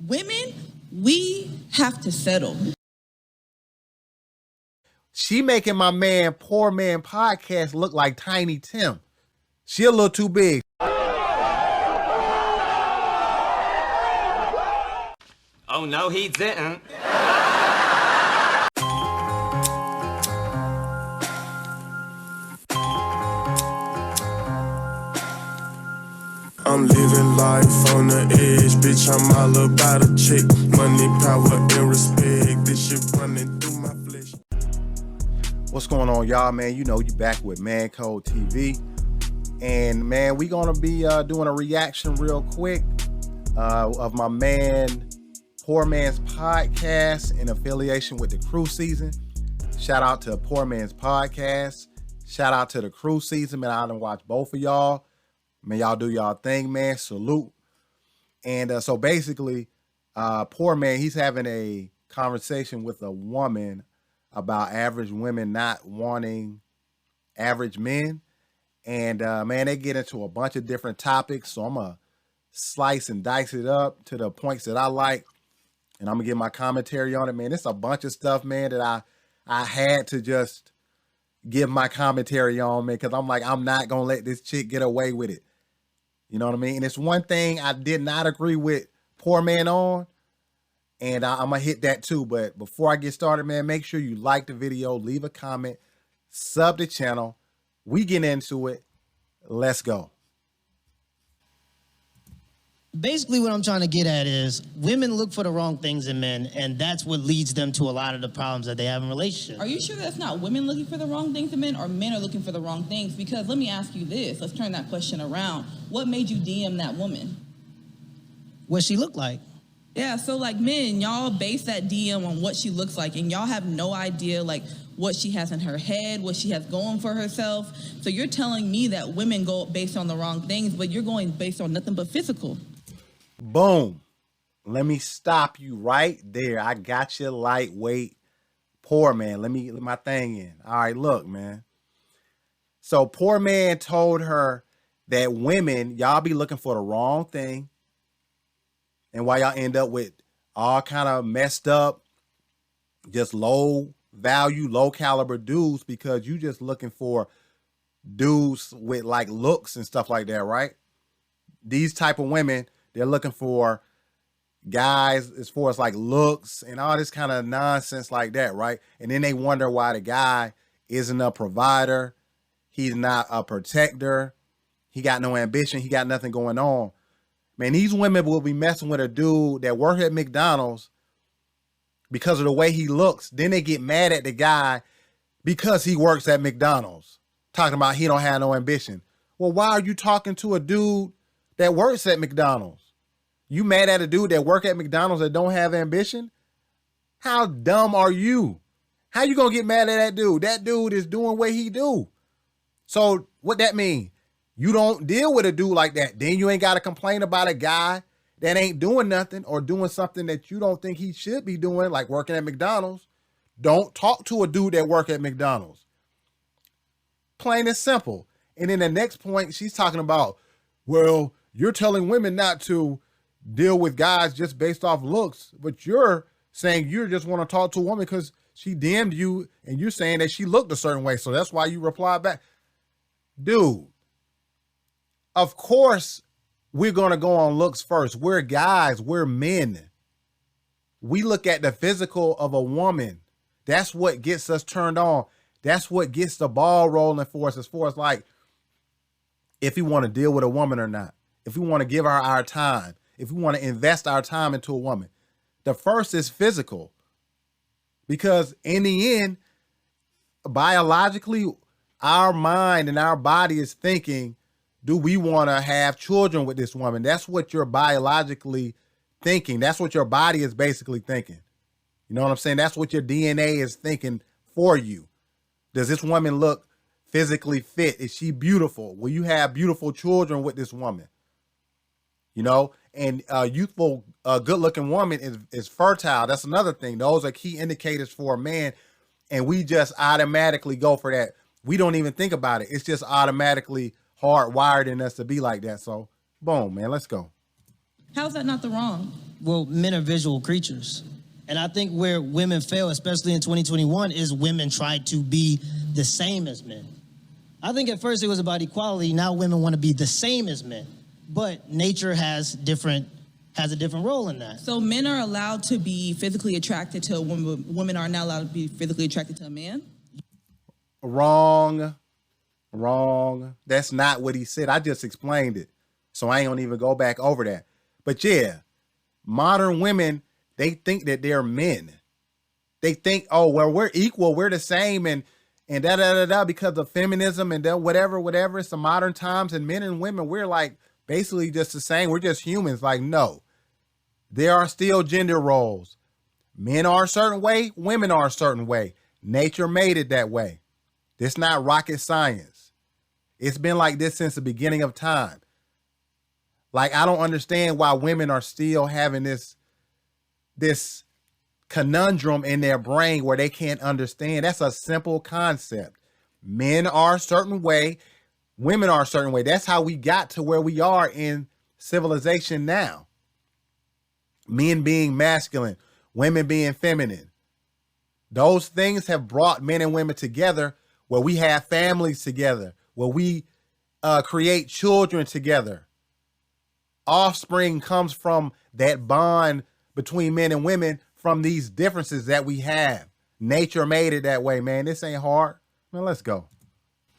Women, we have to settle. She making my man, Poor Man Podcast look like Tiny Tim. She a little too big. Oh, no, he didn't. I'm living life on the edge, bitch, I'm all about a chick. Money, power, and respect, this shit running through my flesh. What's going on, y'all, man? You know you back with ManCodeTV. And, man, we going to be doing a reaction real quick of my man, Poor Man's Podcast in affiliation with the Crew Season. Shout out to Poor Man's Podcast. Shout out to the Crew Season, man. I done watched both of y'all. Man, y'all do y'all thing, man. Salute. And so basically, Poor Man, he's having a conversation with a woman about average women not wanting average men. And, man, they get into a bunch of different topics. So I'm going to slice and dice it up to the points that I like. And I'm going to give my commentary on it, man. It's a bunch of stuff, man, that I had to just give my commentary on, man, because I'm like, I'm not going to let this chick get away with it. You know what I mean? And it's one thing I did not agree with Poor Man on, and I'm going to hit that too. But before I get started, man, make sure you like the video, leave a comment, sub the channel. We get into it. Let's go. Basically, what I'm trying to get at is women look for the wrong things in men, and that's what leads them to a lot of the problems that they have in relationships. Are you sure that's not women looking for the wrong things in men, or men are looking for the wrong things? Because let me ask you this. Let's turn that question around. What made you DM that woman? What she looked like. Yeah, so like men, y'all base that DM on what she looks like, and y'all have no idea like what she has in her head, what she has going for herself. So you're telling me that women go based on the wrong things, but you're going based on nothing but physical. Boom. Let me stop you right there. I got you lightweight. Poor Man. Let me let my thing in. All right, look, man. So Poor Man told her that women, y'all be looking for the wrong thing. And why y'all end up with all kind of messed up, just low value, low caliber dudes, because you just looking for dudes with like looks and stuff like that, right? These type of women, they're looking for guys as far as like looks and all this kind of nonsense like that, right? And then they wonder why the guy isn't a provider. He's not a protector. He got no ambition. He got nothing going on. Man, these women will be messing with a dude that works at McDonald's because of the way he looks. Then they get mad at the guy because he works at McDonald's, talking about he don't have no ambition. Well, why are you talking to a dude that works at McDonald's? You mad at a dude that work at McDonald's that don't have ambition? How dumb are you? How you gonna get mad at that dude? That dude is doing what he do. So what that mean? You don't deal with a dude like that. Then you ain't got to complain about a guy that ain't doing nothing or doing something that you don't think he should be doing, like working at McDonald's. Don't talk to a dude that work at McDonald's. Plain and simple. And then the next point, she's talking about, well, you're telling women not to deal with guys just based off looks, but you're saying you just want to talk to a woman because she DM'd you and you're saying that she looked a certain way. So that's why you reply back. Dude, of course, we're going to go on looks first. We're guys. We're men. We look at the physical of a woman. That's what gets us turned on. That's what gets the ball rolling for us as far as like if we want to deal with a woman or not, if we want to give her our time, if we want to invest our time into a woman. The first is physical, because in the end, biologically, our mind and our body is thinking, do we want to have children with this woman? That's what you're biologically thinking. That's what your body is basically thinking. You know what I'm saying? That's what your DNA is thinking for you. Does this woman look physically fit? Is she beautiful? Will you have beautiful children with this woman? You know, and a youthful, good-looking woman is fertile. That's another thing. Those are key indicators for a man, and we just automatically go for that. We don't even think about it. It's just automatically hardwired in us to be like that. So, boom, man, let's go. How's that not the wrong? Well, men are visual creatures. And I think where women fail, especially in 2021, is women try to be the same as men. I think at first it was about equality. Now women want to be the same as men. But nature has a different role in that. So men are allowed to be physically attracted to a woman. Women are not allowed to be physically attracted to a man? Wrong. That's not what he said. I just explained it. So I ain't gonna even go back over that. But yeah, modern women, they think that they're men. They think, oh, well, we're equal, we're the same, and because of feminism and whatever. It's the modern times, and men and women, we're like basically just the same. We're just humans. Like, no, there are still gender roles. Men are a certain way, women are a certain way. Nature made it that way. It's not rocket science. It's been like this since the beginning of time. Like, I don't understand why women are still having this conundrum in their brain where they can't understand. That's a simple concept. Men are a certain way, women are a certain way. That's how we got to where we are in civilization now. Men being masculine, women being feminine. Those things have brought men and women together where we have families together, where we create children together. Offspring comes from that bond between men and women from these differences that we have. Nature made it that way, man. This ain't hard. Man, let's go.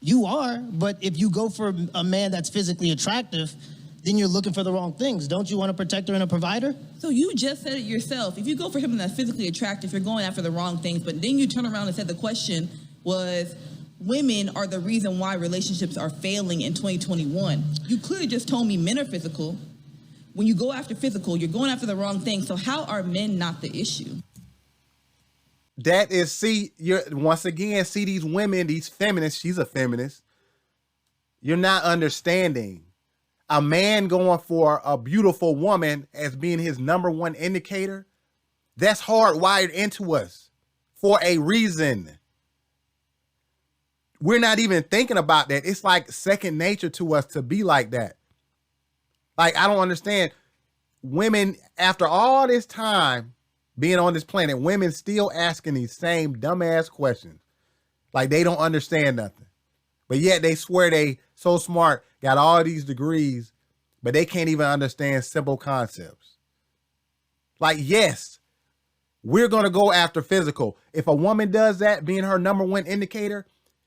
You are, but if you go for a man that's physically attractive, then you're looking for the wrong things. Don't you want a protector and a provider? So you just said it yourself. If you go for him that's physically attractive, you're going after the wrong things. But then you turn around and said the question was, women are the reason why relationships are failing in 2021. You clearly just told me men are physical. When you go after physical, you're going after the wrong thing. So how are men not the issue? That is, once again, these women, these feminists, she's a feminist. You're not understanding. A man going for a beautiful woman as being his number one indicator, that's hardwired into us for a reason. We're not even thinking about that. It's like second nature to us to be like that. Like, I don't understand. Women, after all this time being on this planet, women still asking these same dumbass questions. Like, they don't understand nothing. But yet they swear they so smart, got all these degrees, but they can't even understand simple concepts. Like, yes, we're going to go after physical. If a woman does that, being her number one indicator,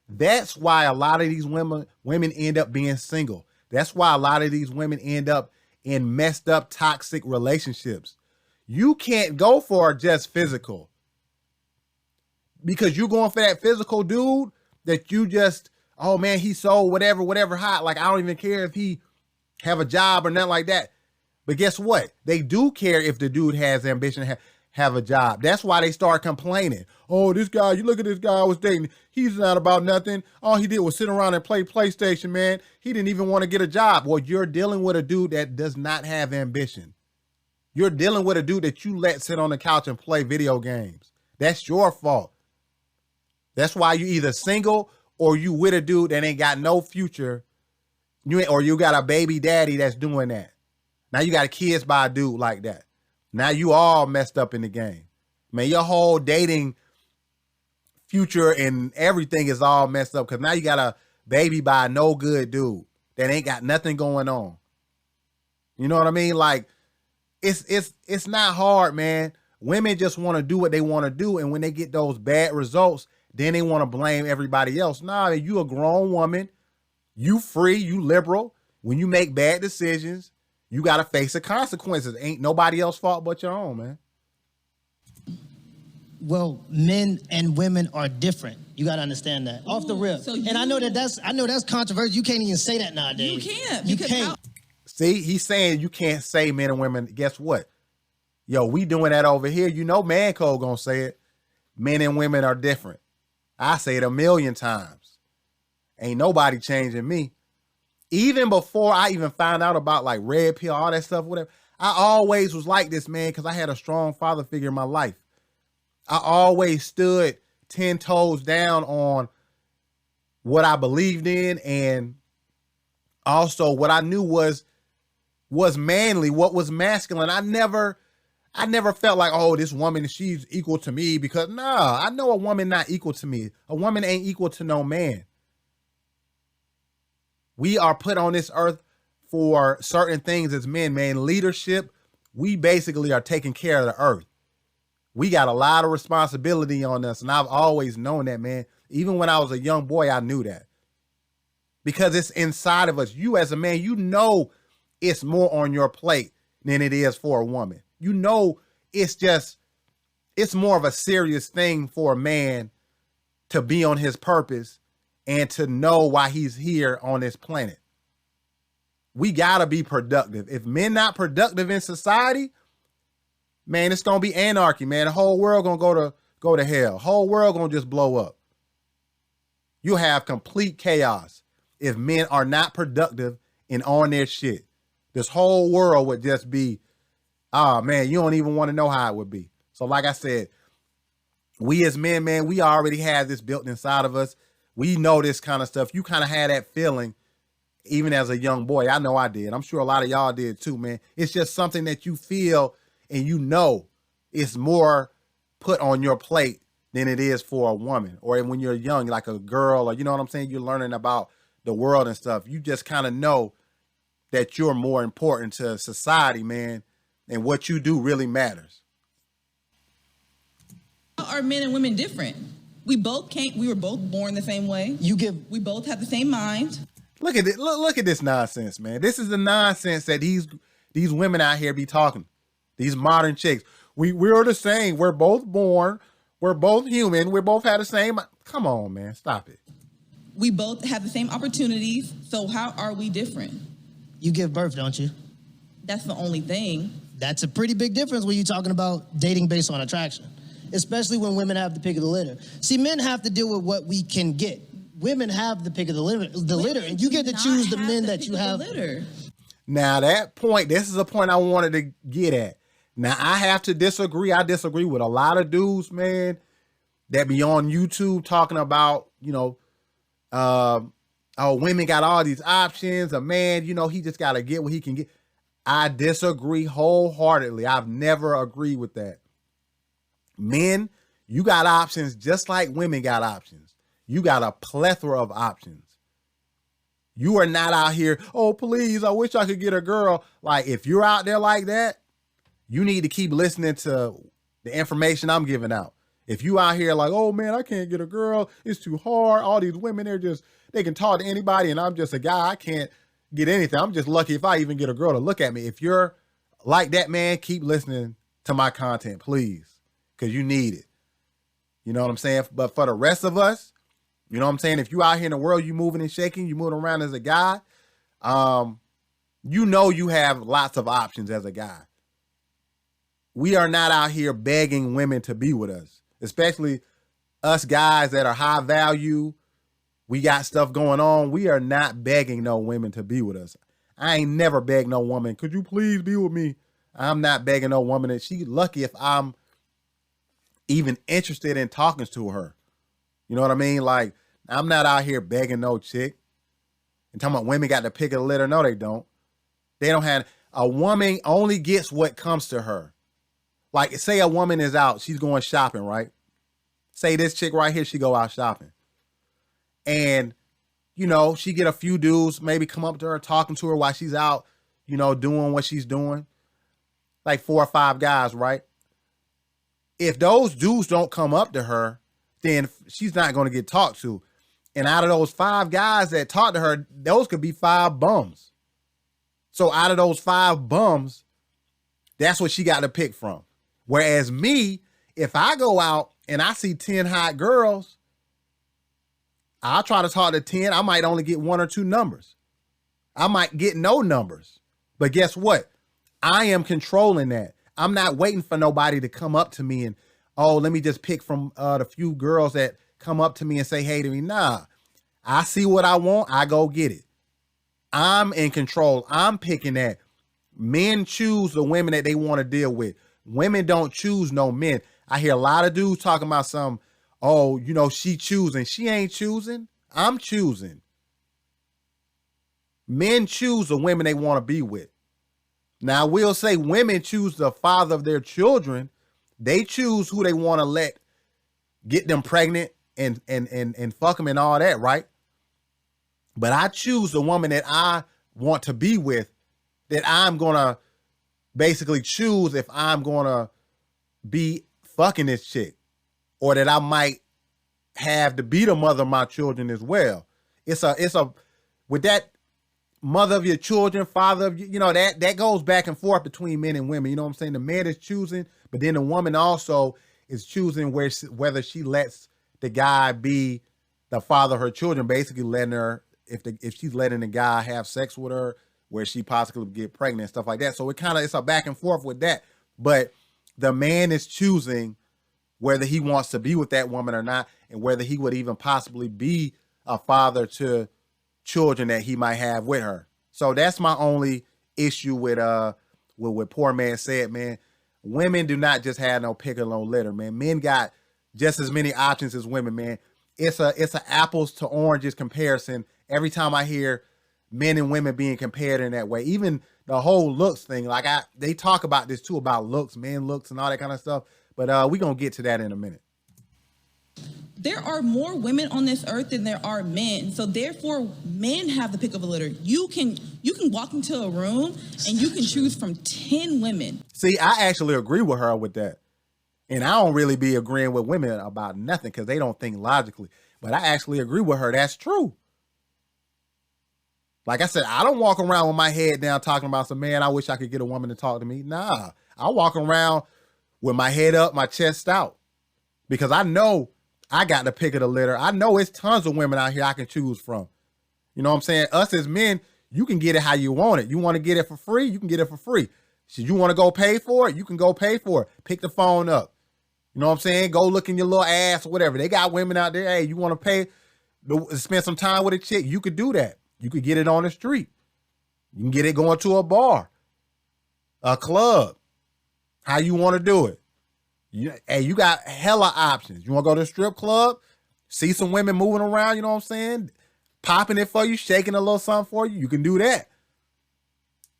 that's why a lot of these women end up being single. That's why a lot of these women end up in messed up, toxic relationships. You can't go for just physical because you're going for that physical dude that you just, oh man, he's so whatever hot. Like, I don't even care if he have a job or nothing like that. But guess what? They do care if the dude has ambition to have a job. That's why they start complaining. Oh, this guy, you look at this guy I was dating. He's not about nothing. All he did was sit around and play PlayStation, man. He didn't even want to get a job. Well, you're dealing with a dude that does not have ambition. You're dealing with a dude that you let sit on the couch and play video games. That's your fault. That's why you either single or you with a dude that ain't got no future. Or you got a baby daddy that's doing that. Now you got kids by a dude like that. Now you all messed up in the game. Man, your whole dating future and everything is all messed up because now you got a baby by a no good dude that ain't got nothing going on. You know what I mean? Like, it's not hard, man. Women just want to do what they want to do, and when they get those bad results, then they want to blame everybody else. Nah, you a grown woman. You free, you liberal. When you make bad decisions, you got to face the consequences. Ain't nobody else's fault but your own, man. Well, men and women are different. You got to understand that. Off the rip. And I know that's controversial. You can't even say that nowadays. You can't. You can't. See, he's saying you can't say men and women. Guess what? Yo, we doing that over here. You know ManCode gonna say it. Men and women are different. I say it 1,000,000 times. Ain't nobody changing me. Even before I even found out about like red pill, all that stuff, whatever, I always was like this, man, because I had a strong father figure in my life. I always stood 10 toes down on what I believed in, and also what I knew was manly, what was masculine. I never I never felt like, oh, this woman, she's equal to me because, nah, I know a woman not equal to me. A woman ain't equal to no man. We are put on this earth for certain things as men, man. Leadership, we basically are taking care of the earth. We got a lot of responsibility on us, and I've always known that, man. Even when I was a young boy, I knew that. Because it's inside of us. You as a man, you know it's more on your plate than it is for a woman. You know it's more of a serious thing for a man to be on his purpose and to know why he's here on this planet. We gotta be productive. If men not productive in society, man, it's gonna be anarchy, man. The whole world gonna go to hell. Whole world gonna just blow up. You have complete chaos if men are not productive and on their shit. This whole world would just be, oh man, you don't even want to know how it would be. So like I said, we as men, man, we already have this built inside of us. We know this kind of stuff. You kind of had that feeling even as a young boy. I know I did. I'm sure a lot of y'all did too, man. It's just something that you feel and you know it's more put on your plate than it is for a woman. Or when you're young, like a girl, or you know what I'm saying? You're learning about the world and stuff. You just kind of know that you're more important to society, man. And what you do really matters. Are men and women different? We were both born the same way. We both have the same mind. Look at it. Look at this nonsense, man. This is the nonsense that these women out here be talking. These modern chicks. We're the same. We're both born. We're both human. We both have the same. Come on, man. Stop it. We both have the same opportunities. So how are we different? You give birth, don't you? That's the only thing. That's a pretty big difference when you're talking about dating based on attraction, especially when women have the pick of the litter. See, men have to deal with what we can get. Women have the pick of the litter, and you get to choose the men that you have. Now that point, this is a point I wanted to get at. Now I have to disagree. I disagree with a lot of dudes, man, that be on YouTube talking about, oh, women got all these options. A man, he just got to get what he can get. I disagree wholeheartedly. I've never agreed with that. Men, you got options just like women got options. You got a plethora of options. You are not out here, oh, please, I wish I could get a girl. Like, if you're out there like that, you need to keep listening to the information I'm giving out. If you out here like, oh, man, I can't get a girl. It's too hard. All these women, they can talk to anybody, and I'm just a guy. I can't get anything. I'm just lucky if I even get a girl to look at me. If you're like that, man, keep listening to my content, please, because you need it. You know what I'm saying? But for the rest of us, you know what I'm saying? If you out here in the world, you moving and shaking, you moving around as a guy, you have lots of options as a guy. We are not out here begging women to be with us, especially us guys that are high value. We got stuff going on. We are not begging no women to be with us. I ain't never begged no woman, could you please be with me? I'm not begging no woman. And she's lucky if I'm even interested in talking to her. You know what I mean? Like, I'm not out here begging no chick and talking about women got to pick a litter. No, they don't. They don't have, a woman only gets what comes to her. Like, say a woman is out, she's going shopping, right? Say this chick right here, she go out shopping. And, she get a few dudes maybe come up to her, talking to her while she's out, doing what she's doing. Like 4 or 5 guys, right? If those dudes don't come up to her, then she's not going to get talked to. And out of those 5 guys that talk to her, those could be 5 bums. So out of those 5 bums, that's what she got to pick from. Whereas me, if I go out and I see 10 hot girls, I'll try to talk to 10. I might only get 1 or 2 numbers. I might get no numbers. But guess what? I am controlling that. I'm not waiting for nobody to come up to me and, oh, let me just pick from the few girls that come up to me and say hey to me. Nah, I see what I want. I go get it. I'm in control. I'm picking that. Men choose the women that they want to deal with. Women don't choose no men. I hear a lot of dudes talking about some, oh, she choosing. She ain't choosing. I'm choosing. Men choose the women they want to be with. Now, we'll say women choose the father of their children. They choose who they want to let get them pregnant and fuck them and all that, right? But I choose the woman that I want to be with, that I'm going to basically choose if I'm going to be fucking this chick, or that I might have to be the mother of my children as well. It's a with that mother of your children, father of you know, that goes back and forth between men and women. You know what I'm saying? The man is choosing, but then the woman also is choosing whether she lets the guy be the father of her children, basically letting her, if she's letting the guy have sex with her, where she possibly get pregnant and stuff like that. So it's a back and forth with that. But the man is choosing whether he wants to be with that woman or not, and whether he would even possibly be a father to children that he might have with her. So that's my only issue with what Poor Man said, man. Women do not just have no pick or no litter, man. Men got just as many options as women, man. It's a apples to oranges comparison every time I hear men and women being compared in that way. Even the whole looks thing, like they talk about this too, about looks, men looks and all that kind of stuff. But we're going to get to that in a minute. There are more women on this earth than there are men. So therefore, men have the pick of a litter. You can walk into a room and you can choose from 10 women. See, I actually agree with her with that. And I don't really be agreeing with women about nothing because they don't think logically. But I actually agree with her. That's true. Like I said, I don't walk around with my head down talking about some, man, I wish I could get a woman to talk to me. Nah, I walk around with my head up, my chest out. Because I know I got the pick of the litter. I know it's tons of women out here I can choose from. You know what I'm saying? Us as men, you can get it how you want it. You want to get it for free? You can get it for free. Should you want to go pay for it? You can go pay for it. Pick the phone up. You know what I'm saying? Go look in your little ass or whatever. They got women out there. Hey, you want to pay to spend some time with a chick? You could do that. You could get it on the street. You can get it going to a bar, a club. How you want to do it? You got hella options. You want to go to a strip club, see some women moving around, you know what I'm saying? Popping it for you, shaking a little something for you. You can do that.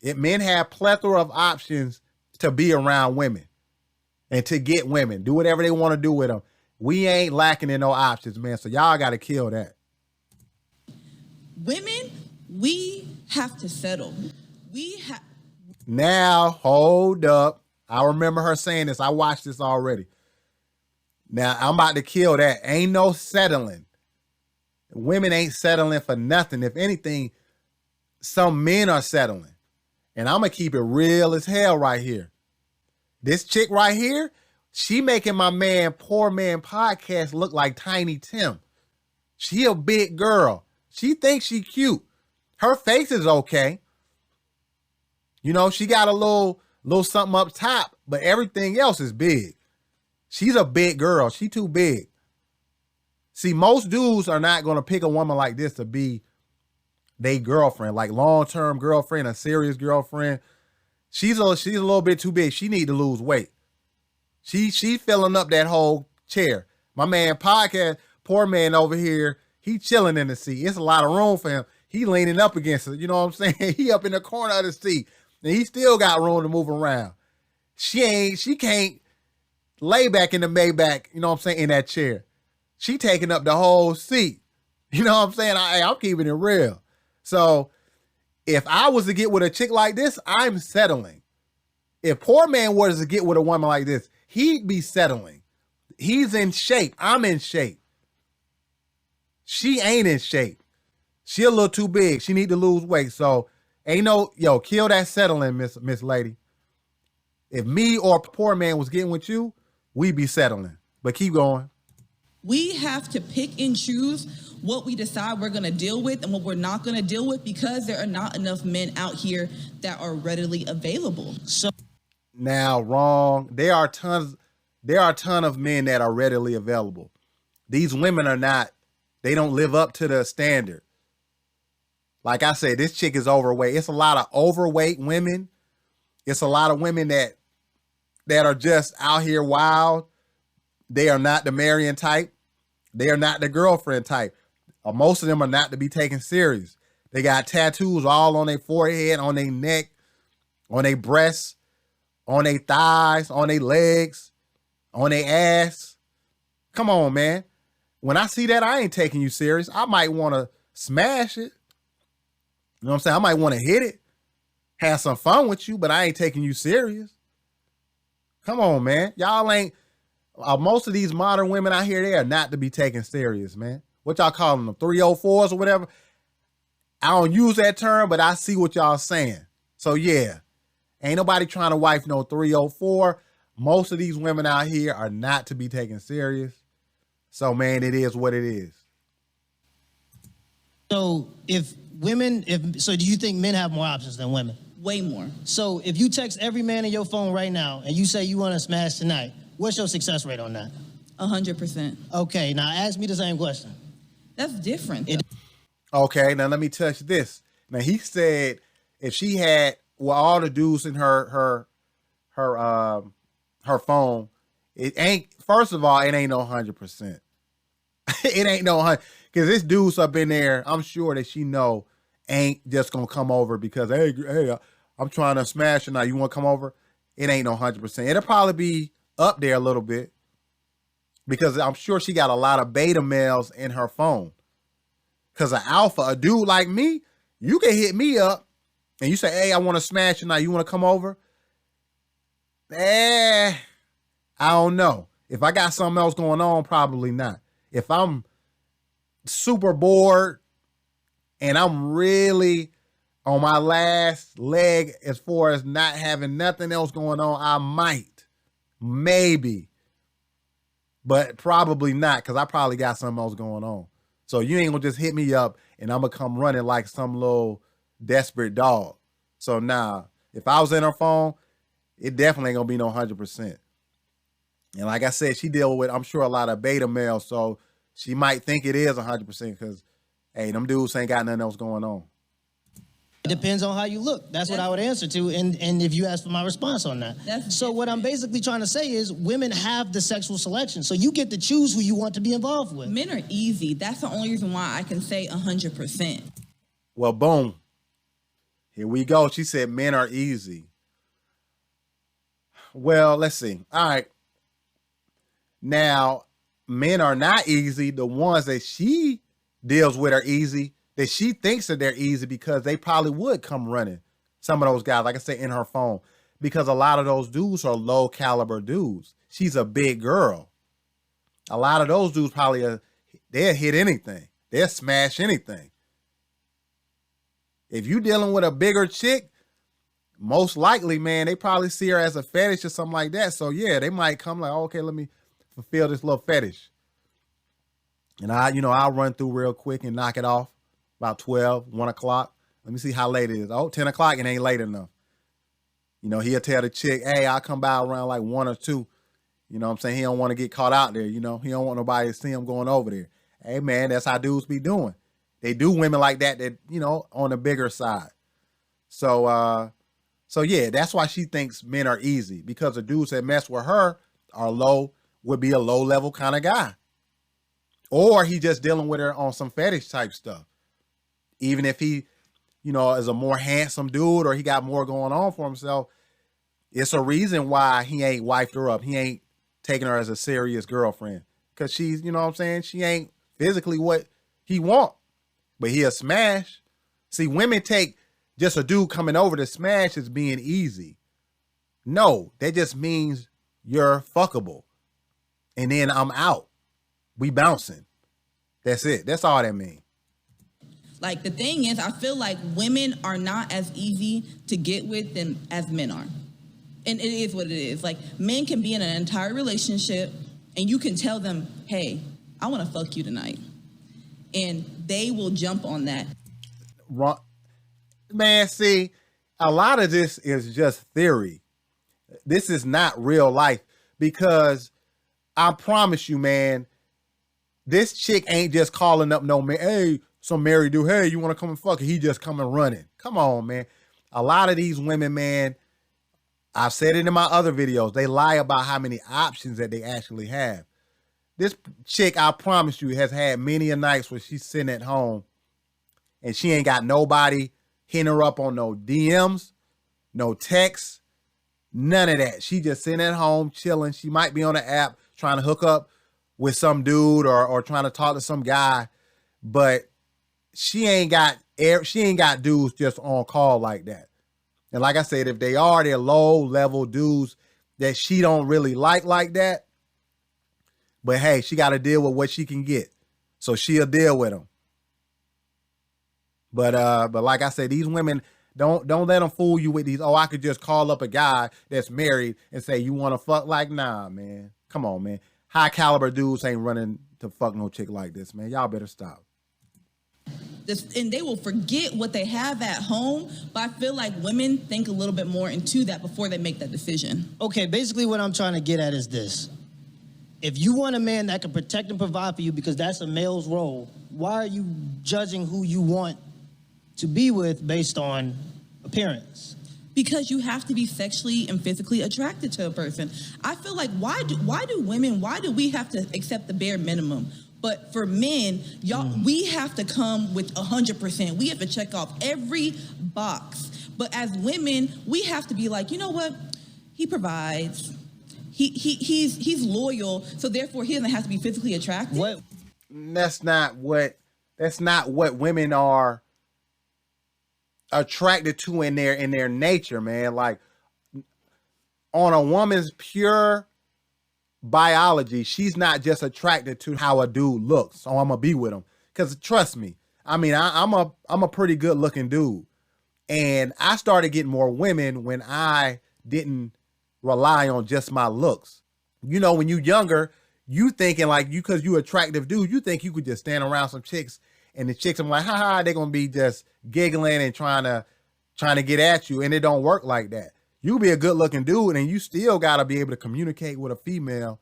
Men have plethora of options to be around women and to get women. Do whatever they want to do with them. We ain't lacking in no options, man. So y'all got to kill that. Women, we have to settle. Now, hold up. I remember her saying this. I watched this already. Now, I'm about to kill that. Ain't no settling. Women ain't settling for nothing. If anything, some men are settling. And I'm going to keep it real as hell right here. This chick right here, she making my man, Poor Man Podcast look like Tiny Tim. She a big girl. She thinks she cute. Her face is okay. You know, she got a little something up top, but everything else is big. She's a big girl. She too big. See, most dudes are not going to pick a woman like this to be their girlfriend, like long-term girlfriend, a serious girlfriend. She's a little bit too big. She need to lose weight. She filling up that whole chair. My man Podcast, Poor Man over here, he chilling in the seat. It's a lot of room for him. He leaning up against it. You know what I'm saying? He up in the corner of the seat. And he still got room to move around. She can't lay back in the Maybach, you know what I'm saying, in that chair. She taking up the whole seat. You know what I'm saying? I'm keeping it real. So if I was to get with a chick like this, I'm settling. If Poor Man was to get with a woman like this, he'd be settling. He's in shape. I'm in shape. She ain't in shape. She a little too big. She need to lose weight. So ain't no, kill that settling, Miss Lady. If me or Poor Man was getting with you, we'd be settling. But keep going. We have to pick and choose what we decide we're going to deal with and what we're not going to deal with, because there are not enough men out here that are readily available. So now, wrong. There are a ton of men that are readily available. These women are not. They don't live up to the standard. Like I said, this chick is overweight. It's a lot of overweight women. It's a lot of women that are just out here wild. They are not the marrying type. They are not the girlfriend type. Most of them are not to be taken serious. They got tattoos all on their forehead, on their neck, on their breasts, on their thighs, on their legs, on their ass. Come on, man. When I see that, I ain't taking you serious. I might want to smash it. You know what I'm saying? I might want to hit it, have some fun with you, but I ain't taking you serious. Come on, man. Y'all ain't, most of these modern women out here, they are not to be taken serious, man. What y'all calling them, 304s or whatever? I don't use that term, but I see what y'all saying. So yeah, ain't nobody trying to wife no 304. Most of these women out here are not to be taken serious. So man, it is what it is. So so do you think men have more options than women? Way more. So if you text every man in your phone right now and you say you want to smash tonight, what's your success rate on that? 100%. Okay, now ask me the same question. That's different. Okay, now let me touch this. Now he said if she had all the dudes in her phone, it ain't. First of all, it ain't no 100%. It ain't no 100, because this dude's up in there. I'm sure that she know ain't just gonna come over because hey, I'm trying to smash tonight. You want to come over? It ain't no 100%. It'll probably be up there a little bit because I'm sure she got a lot of beta males in her phone. Because an alpha, a dude like me, you can hit me up and you say, hey, I want to smash tonight. You want to come over? I don't know. If I got something else going on, probably not. If I'm super bored and I'm really on my last leg as far as not having nothing else going on, I might, maybe, but probably not, because I probably got something else going on. So you ain't gonna just hit me up and I'm gonna come running like some little desperate dog. So nah, if I was in her phone, it definitely ain't gonna be no 100%. And like I said, she deal with, I'm sure, a lot of beta males, so she might think it is 100% because, hey, them dudes ain't got nothing else going on. It depends on how you look. That's what I would answer to, and if you ask for my response on that. So what I'm basically trying to say is women have the sexual selection, so you get to choose who you want to be involved with. Men are easy. That's the only reason why I can say 100%. Well, boom. Here we go. She said men are easy. Well, let's see. All right. Now, men are not easy. The ones that she deals with are easy, that she thinks that they're easy because they probably would come running. Some of those guys, like I said, in her phone, because a lot of those dudes are low caliber dudes. She's a big girl. A lot of those dudes probably, they'll hit anything. They'll smash anything. If you dealing with a bigger chick, most likely, man, they probably see her as a fetish or something like that. So yeah, they might come like, oh, okay, let me fulfill this little fetish. And I'll run through real quick and knock it off about 12, 1 o'clock. Let me see how late it is. Oh, 10 o'clock, it ain't late enough. He'll tell the chick, hey, I'll come by around like 1 or 2. You know what I'm saying? He don't want to get caught out there. He don't want nobody to see him going over there. Hey, man, that's how dudes be doing. They do women like that, on the bigger side. So yeah, that's why she thinks men are easy, because the dudes that mess with her would be a low level kind of guy. Or he just dealing with her on some fetish type stuff. Even if he, is a more handsome dude or he got more going on for himself, it's a reason why he ain't wifed her up. He ain't taking her as a serious girlfriend. Because she's, she ain't physically what he want. But he'll smash. See, women take just a dude coming over to smash as being easy. No, that just means you're fuckable. And then I'm out. We bouncing. That's it. That's all that means. Like, the thing is, I feel like women are not as easy to get with as men are. And it is what it is. Like, men can be in an entire relationship and you can tell them, hey, I want to fuck you tonight. And they will jump on that. Man, see, a lot of this is just theory. This is not real life, because I promise you, man, this chick ain't just calling up no man. Hey, some married dude. Hey, you want to come and fuck it? He just coming running. Come on, man. A lot of these women, man, I've said it in my other videos, they lie about how many options that they actually have. This chick, I promise you, has had many a nights where she's sitting at home and she ain't got nobody hitting her up on no DMs. no text, none of that. She just sitting at home chilling. She might be on an app trying to hook up with some dude or trying to talk to some guy, but she ain't got dudes just on call like that. And like I said, if they are, they're low level dudes that she don't really like that. But hey, she got to deal with what she can get, so she'll deal with them. But like I said, these women don't let them fool you with these. Oh, I could just call up a guy that's married and say you want to fuck. Like, nah, man. Come on, man. High caliber dudes ain't running to fuck no chick like this, man. Y'all better stop. And they will forget what they have at home, but I feel like women think a little bit more into that before they make that decision. Okay, basically what I'm trying to get at is this. If you want a man that can protect and provide for you because that's a male's role, why are you judging who you want to be with based on appearance? Because you have to be sexually and physically attracted to a person. I feel like why do we have to accept the bare minimum? But for men, we have to come with 100%. We have to check off every box. But as women, we have to be like, you know what? He provides. He's loyal, so therefore he doesn't have to be physically attractive. What? That's not what women are attracted to in their nature, man. Like, on a woman's pure biology, she's not just attracted to how a dude looks. So I'm gonna be with him. Cause trust me, I mean, I'm a pretty good looking dude. And I started getting more women when I didn't rely on just my looks. You know, when you younger, you thinking like cause you attractive dude, you think you could just stand around some chicks and the chicks, I'm like, haha, they're gonna be just giggling and trying to get at you. And it don't work like that. You be a good looking dude and you still gotta be able to communicate with a female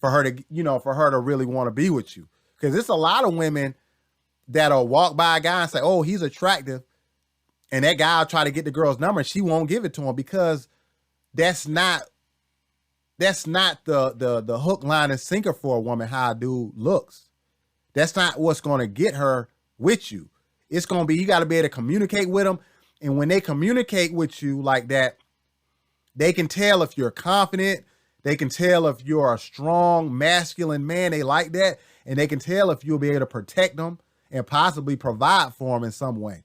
for her to really want to be with you. Cause it's a lot of women that'll walk by a guy and say, oh, he's attractive. And that guy will try to get the girl's number and she won't give it to him because that's not the hook, line, and sinker for a woman, how a dude looks. That's not what's going to get her with you. It's going to be, you got to be able to communicate with them. And when they communicate with you like that, they can tell if you're confident. They can tell if you're a strong, masculine man. They like that. And they can tell if you'll be able to protect them and possibly provide for them in some way.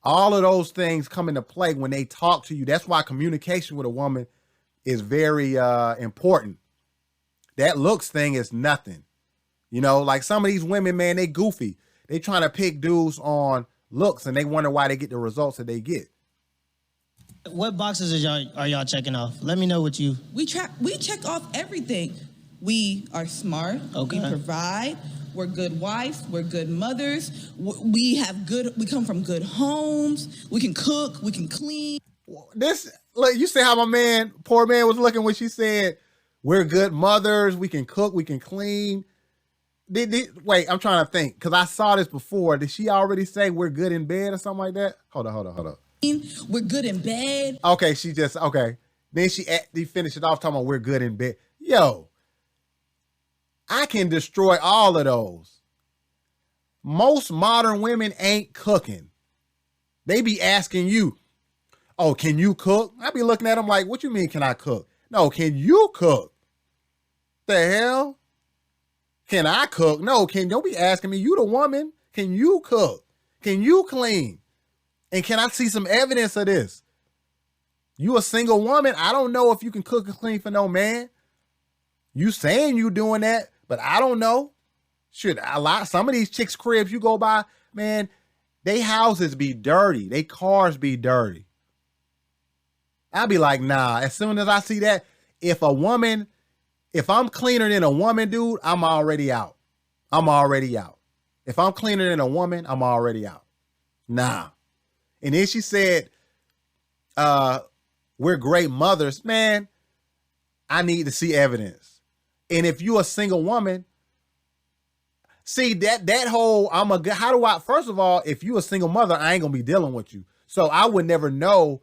All of those things come into play when they talk to you. That's why communication with a woman is very important. That looks thing is nothing. You know, like some of these women, man, they goofy. They trying to pick dudes on looks and they wonder why they get the results that they get. What boxes are y'all checking off? Let me know what you... We check off everything. We are smart. Okay. We provide. We're good wives. We're good mothers. We come from good homes. We can cook. We can clean. Look, you see how poor man was looking when she said, we're good mothers. We can cook. We can clean. Wait, I'm trying to think because I saw this before. Did she already say we're good in bed or something like that? Hold on. We're good in bed. Okay, okay. Then she finished it off talking about we're good in bed. Yo, I can destroy all of those. Most modern women ain't cooking. They be asking you, oh, can you cook? I be looking at them like, what you mean can I cook? No, can you cook? The hell? Can I cook? No, don't be asking me. You the woman. Can you cook? Can you clean? And can I see some evidence of this? You a single woman? I don't know if you can cook and clean for no man. You saying you doing that, but I don't know. Some of these chicks' cribs you go by, man, they houses be dirty. They cars be dirty. I'll be like, nah, as soon as I see that, if I'm cleaner than a woman, dude, I'm already out. If I'm cleaner than a woman, I'm already out. Nah. And then she said, we're great mothers. Man, I need to see evidence. And if you're a single woman, see that whole, first of all, if you're a single mother, I ain't gonna be dealing with you. So I would never know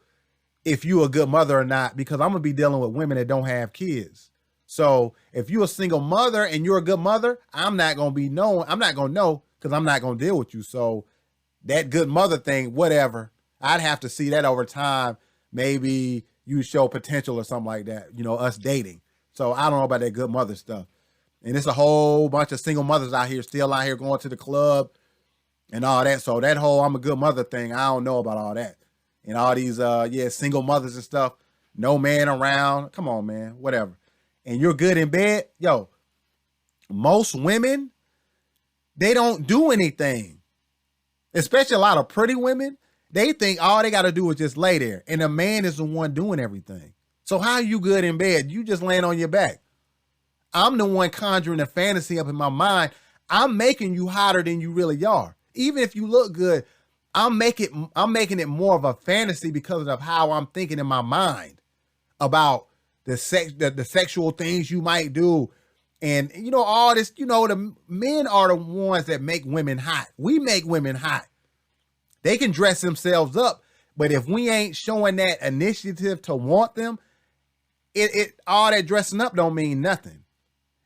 if you're a good mother or not, because I'm gonna be dealing with women that don't have kids. So if you're a single mother and you're a good mother, I'm not gonna know because I'm not gonna deal with you. So that good mother thing, whatever. I'd have to see that over time. Maybe you show potential or something like that, you know, us dating. So I don't know about that good mother stuff. And it's a whole bunch of single mothers out here, still out here going to the club and all that. So that whole I'm a good mother thing, I don't know about all that. And all these, single mothers and stuff, no man around. Come on, man, whatever. And you're good in bed. Yo, most women, they don't do anything. Especially a lot of pretty women. They think all they got to do is just lay there. And the man is the one doing everything. So how are you good in bed? You just laying on your back. I'm the one conjuring a fantasy up in my mind. I'm making you hotter than you really are. Even if you look good, I'm making it more of a fantasy because of how I'm thinking in my mind about the sexual things you might do. And, you know, all this, you know, the men are the ones that make women hot. We make women hot. They can dress themselves up, but if we ain't showing that initiative to want them, it all that dressing up don't mean nothing.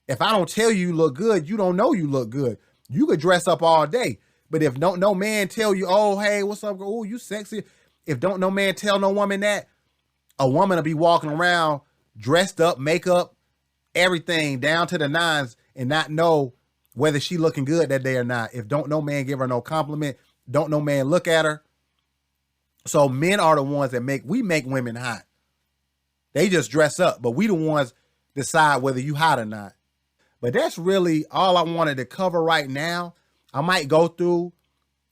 If I don't tell you look good, you don't know you look good. You could dress up all day, but if no man tell you, oh, hey, what's up, girl? Oh, you sexy. If don't no man tell no woman that, a woman will be walking around dressed up, makeup, everything down to the nines and not know whether she looking good that day or not. If don't no man give her no compliment, don't no man look at her. So men are the ones that make women hot. They just dress up, but we the ones decide whether you hot or not. But that's really all I wanted to cover right now. I might go through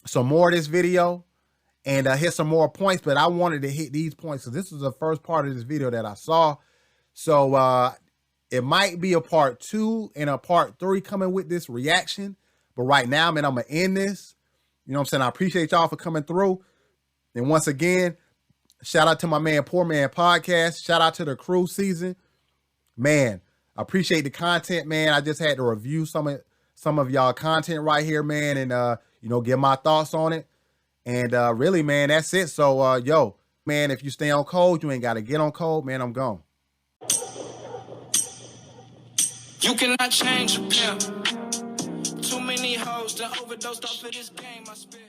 some more of this video and hit some more points, but I wanted to hit these points. So this is the first part of this video that I saw. So it might be a part 2 and a part 3 coming with this reaction. But right now, man, I'm going to end this. You know what I'm saying? I appreciate y'all for coming through. And once again, shout out to my man, Poor Man Podcast. Shout out to the crew season. Man, I appreciate the content, man. I just had to review some of y'all content right here, man, and, you know, give my thoughts on it. And really, man, that's it. So, yo, man, if you stay on code, you ain't got to get on code, man, I'm gone. You cannot change a pimp. Too many hoes to overdose off of this game, I spit.